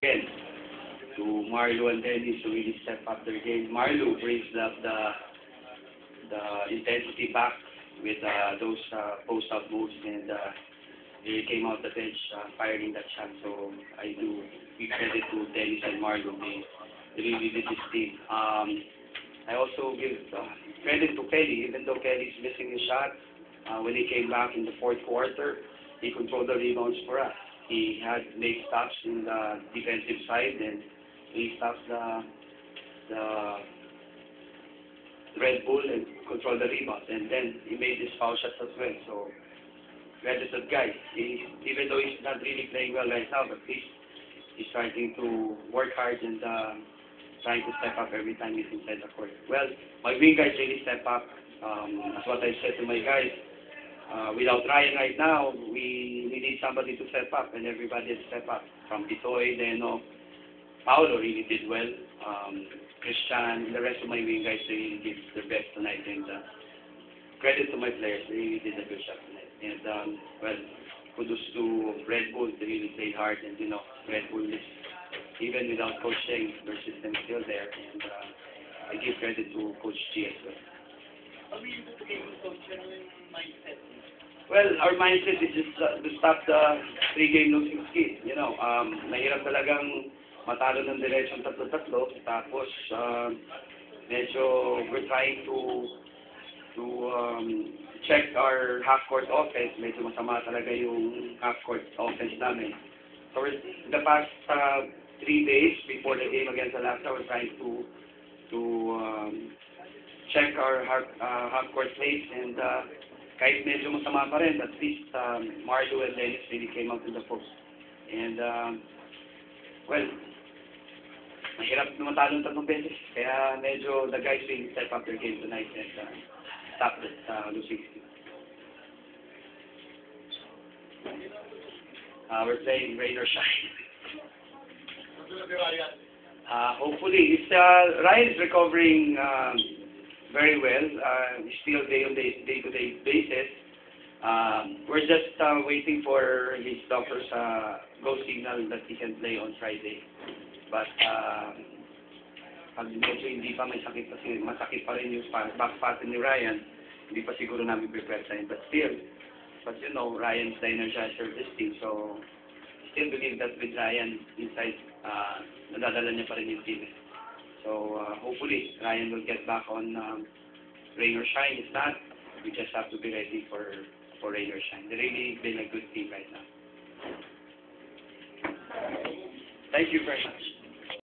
Again, to Marlo and Dennis who really step up their game. Marlo brings up the intensity back with those post-up moves, and they came out the bench firing that shot. So I do give credit to Dennis and Marlo. They really did this team. I also give credit to Kelly, even though Kelly's missing a shot. When he came back in the fourth quarter, he controlled the rebounds for us. He had made stops in the defensive side, and he stopped the Red Bull and controlled the rebounds. And then he made his foul shots as well. So credit to that guy. Even though he's not really playing well right now, but he's trying to work hard and trying to step up every time he's inside the court. Well, my wing guys really step up. That's what I said to my guys. Without Ryan right now, we need somebody to step up, and everybody has stepped up. From Bitoy, Leno, Paolo really did well. Christian, the rest of my wing guys, they really did their best tonight. And credit to my players, they really did a good job tonight. And well, kudos to Red Bull, they really played hard. And Red Bull is, even without Coach Cheng, their system is still there. And I give credit to Coach G as well. How do you play with Coach Cheng mindset? Well, our mindset is just to stop the 3-game losing skid. Mahirap talagang matalo ng diretsyon 3-3. Tapos, medyo we're trying to check our half-court offense. Medyo masama talaga yung half-court offense namin. So, in the past 3 days before the game against Alaska, we're trying to check our half-court plays, and kahit medyo masama pa rin, at least Marlo and Dennis really came out to the post. And, well, mahirap na matalo 3 beses. Kaya medyo the guys really step up their game tonight and stop that losing skid. We're playing rain or shine. Hopefully, Ryan's recovering very well. He's still day-to-day basis. We're just waiting for his doctor's go signal that he can play on Friday. But pag medyo hindi pa may sakit, kasi masakit pa rin yung back pattern ni Ryan, hindi pa siguro namin prepare sa him. But Ryan's the energizer of this team. So still believe that with Ryan inside, nadadala niya pa rin yung team. So hopefully Ryan will get back on rain or shine. If not, we just have to be ready for rain or shine. They're really been a good team right now. Thank you very much.